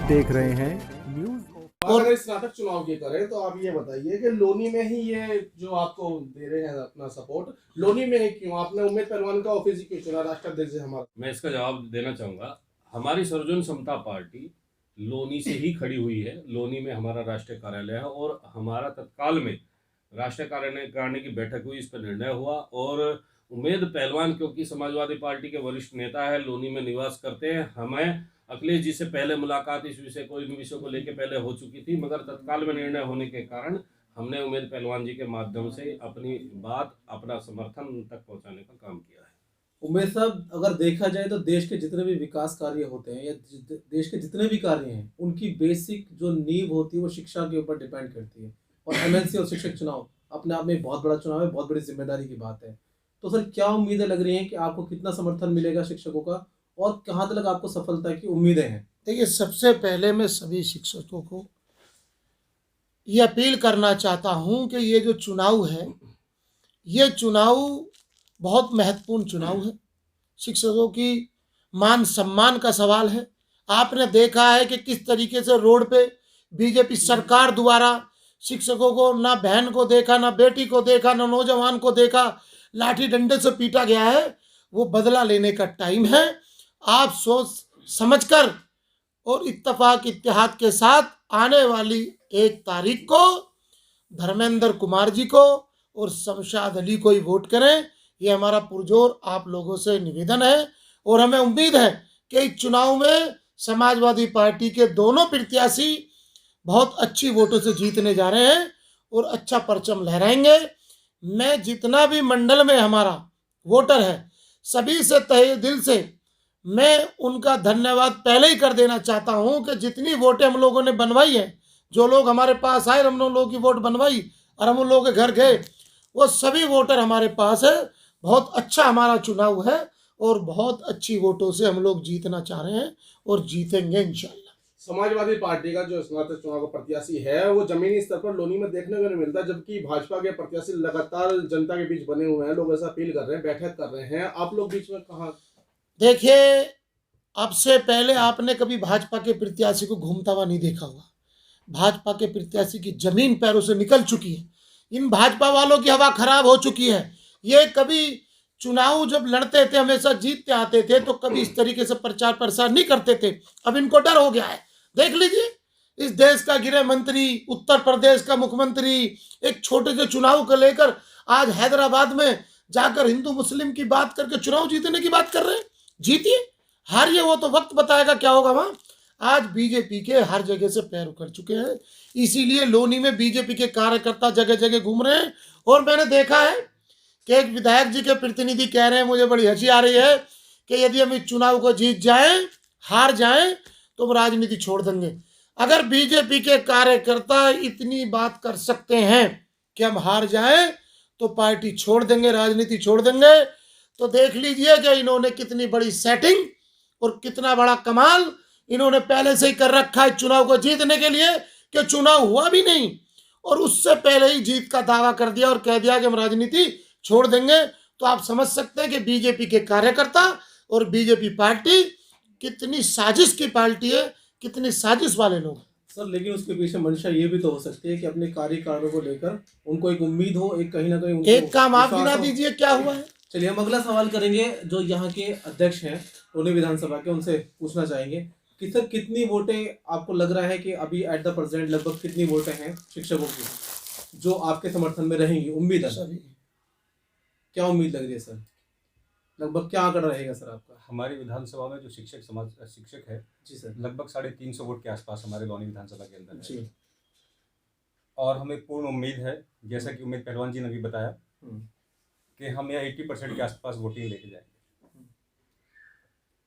देख रहे हैं न्यूज। और अगर स्नातक चुनाव की करें तो आप ये बताइए कि लोनी में ही ये जो आपको दे रहे हैं अपना सपोर्ट, लोनी में ही क्यों? आपने उम्मेद पहलवान का ऑफिस ही क्यों चुना राष्ट्राध्यक्ष से? हमारा मैं इसका जवाब देना चाहूँगा। हमारी सर्वजन समता पार्टी लोनी से ही खड़ी हुई है। लोनी में हमारा राष्ट्रीय कार्यालय है और हमारा तत्काल में राष्ट्रीय कार्यालय की बैठक हुई, इस पर निर्णय हुआ। और उम्मेद पहलवान क्योंकि समाजवादी पार्टी के वरिष्ठ नेता है, लोनी में निवास करते हैं। हमें अखिलेश जी से पहले मुलाकात इस विषय को, इन विषयों को लेकर पहले हो चुकी थी, मगर तत्काल में निर्णय होने के कारण हमने उम्मेद पहलवान जी के माध्यम से अपनी बात, अपना समर्थन उन तक पहुंचाने का काम किया है। उमेश साहब, अगर देखा जाए तो देश के जितने भी विकास कार्य होते हैं या देश के जितने भी कार्य हैं, उनकी बेसिक जो नींव होती है वो शिक्षा के ऊपर डिपेंड करती है। और एमएनसी और शिक्षक चुनाव अपने आप में बहुत बड़ा चुनाव है, बहुत बड़ी जिम्मेदारी की बात है। तो सर, क्या उम्मीदें लग रही हैं कि आपको कितना समर्थन मिलेगा शिक्षकों का, और कहाँ तक आपको सफलता की उम्मीदें हैं? देखिए, सबसे पहले मैं सभी शिक्षकों को ये अपील करना चाहता हूँ कि ये जो चुनाव है, ये चुनाव बहुत महत्वपूर्ण चुनाव है। शिक्षकों की मान सम्मान का सवाल है। आपने देखा है कि किस तरीके से रोड पे बीजेपी सरकार द्वारा शिक्षकों को, ना बहन को देखा, ना बेटी को देखा, ना नौजवान को देखा, लाठी डंडे से पीटा गया है। वो बदला लेने का टाइम है। आप सोच समझकर और इत्तेफाक इत्तेहाद के साथ आने वाली 1 तारीख को धर्मेंद्र कुमार जी को और शमशाद अली को ही वोट करें। ये हमारा पुरजोर आप लोगों से निवेदन है। और हमें उम्मीद है कि इस चुनाव में समाजवादी पार्टी के दोनों प्रत्याशी बहुत अच्छी वोटों से जीतने जा रहे हैं और अच्छा परचम लहराएंगे। मैं जितना भी मंडल में हमारा वोटर है, सभी से तहे दिल से मैं उनका धन्यवाद पहले ही कर देना चाहता हूं कि जितनी वोटें हम लोगों ने बनवाई है, जो लोग हमारे पास आए, हम लोगों की वोट बनवाई और हम उन लोगों के घर गए, वो सभी वोटर हमारे पास है। बहुत अच्छा हमारा चुनाव है और बहुत अच्छी वोटों से हम लोग जीतना चाह रहे हैं और जीतेंगे इंशाल्लाह। समाजवादी पार्टी का जो स्नातक चुनाव का प्रत्याशी है वो जमीनी स्तर पर लोनी में देखने को नहीं मिलता, जबकि भाजपा के प्रत्याशी लगातार जनता के बीच बने हुए हैं। लोग ऐसा अपील कर रहे हैं, बैठक कर रहे हैं। आप लोग बीच में कहाँ? देखिए, अब से पहले आपने कभी भाजपा के प्रत्याशी को घूमता हुआ नहीं देखा होगा। भाजपा के प्रत्याशी की जमीन पैरों से निकल चुकी है। इन भाजपा वालों की हवा खराब हो चुकी है। ये कभी चुनाव जब लड़ते थे, हमेशा जीतते आते थे, तो कभी इस तरीके से प्रचार प्रसार नहीं करते थे। अब इनको डर हो गया है। देख लीजिए, इस देश का गृह मंत्री, उत्तर प्रदेश का मुख्यमंत्री एक छोटे से चुनाव को लेकर आज हैदराबाद में जाकर हिंदू मुस्लिम की बात करके चुनाव जीतने की बात कर रहे हैं। जीतिए, हारिए, वो तो वक्त बताएगा क्या होगा वहां। आज बीजेपी के हर जगह से पैर उखड़ चुके हैं। इसीलिए लोनी में बीजेपी के कार्यकर्ता जगह जगह घूम रहे हैं। और मैंने देखा है कि एक विधायक जी के प्रतिनिधि कह रहे हैं, मुझे बड़ी हंसी आ रही है, कि यदि हम इस चुनाव को जीत जाएं, हार जाएं, तो हम राजनीति छोड़ देंगे। अगर बीजेपी के कार्यकर्ता इतनी बात कर सकते हैं कि हम हार जाएं तो पार्टी छोड़ देंगे, राजनीति छोड़ देंगे, तो देख लीजिए कि इन्होंने कितनी बड़ी सेटिंग और कितना बड़ा कमाल इन्होंने पहले से ही कर रखा है चुनाव को जीतने के लिए, कि चुनाव हुआ भी नहीं और उससे पहले ही जीत का दावा कर दिया और कह दिया कि हम राजनीति छोड़ देंगे। तो आप समझ सकते हैं कि बीजेपी के कार्यकर्ता और बीजेपी पार्टी कितनी साजिश की पार्टी है, कितनी साजिश वाले लोग। सर, लेकिन उसके पीछे मंशा ये भी तो हो सकती है कि अपने कार्यकालों को लेकर उनको एक उम्मीद हो, एक कहीं ना कहीं एक काम आप गिना दीजिए क्या हुआ है। चलिए, हम अगला सवाल करेंगे जो यहाँ के अध्यक्ष हैं लोनी विधानसभा के, उनसे पूछना चाहेंगे कि सर, कितनी वोटें आपको लग रहा है कि अभी एट द प्रेजेंट लगभग कितनी वोटें हैं शिक्षकों की जो आपके समर्थन में रहेंगी? उम्मीद है सर, क्या उम्मीद लग रही है सर? लगभग क्या आंकड़ा रहेगा सर आपका? हमारी विधानसभा में जो शिक्षक है जी सर, लगभग 350 वोट के आसपास हमारे लोनी विधानसभा के अंदर है जी। और हमें पूर्ण उम्मीद है, जैसा कि उम्मीद पहलवान जी ने भी बताया, कि हम यह 80% के आसपास वोटिंग लेके जाएंगे।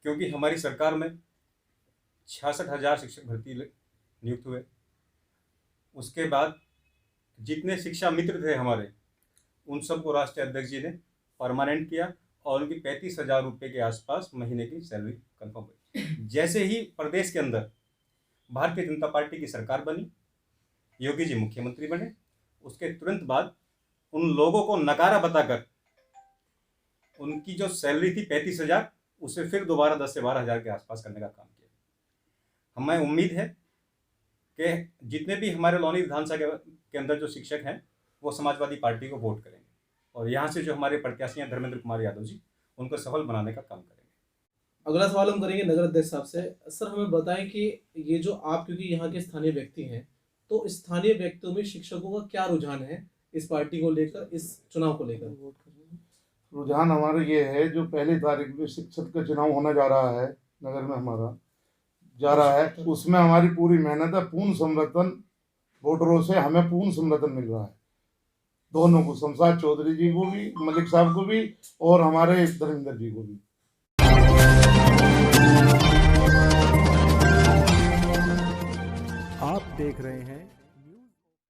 क्योंकि हमारी सरकार में 66,000 शिक्षक भर्ती नियुक्त हुए। उसके बाद जितने शिक्षा मित्र थे हमारे, उन सबको राष्ट्रीय अध्यक्ष जी ने परमानेंट किया और उनकी 35,000 रुपये के आसपास महीने की सैलरी कंफर्म हुई। जैसे ही प्रदेश के अंदर भारतीय जनता पार्टी की सरकार बनी, योगी जी मुख्यमंत्री बने, उसके तुरंत बाद उन लोगों को नकारा बताकर उनकी जो सैलरी थी 35,000, उसे फिर दोबारा 10 से 12,000 के आसपास करने का काम किया। हमें उम्मीद है कि जितने भी हमारे लोनी विधानसभा के अंदर जो शिक्षक हैं वो समाजवादी पार्टी को वोट करेंगे और यहाँ से जो हमारे प्रत्याशी हैं धर्मेंद्र कुमार यादव जी, उनको सफल बनाने का काम करेंगे। अगला सवाल हम करेंगे नगर अध्यक्ष साहब से। सर हमें बताएं कि ये जो आप क्योंकि यहाँ के स्थानीय व्यक्ति हैं, तो स्थानीय व्यक्तियों में शिक्षकों का क्या रुझान है इस पार्टी को लेकर, इस चुनाव को लेकर? रुझान हमारा ये है, जो पहली तारीख में शिक्षक का चुनाव होने जा रहा है नगर में हमारा जा रहा है, उसमें हमारी पूरी मेहनत है। पूर्ण समर्थन वोटरों से हमें पूर्ण समर्थन मिल रहा है, दोनों को, शमशाद चौधरी जी को भी, मलिक साहब को भी और हमारे धर्मेंद्र जी को भी। आप देख रहे हैं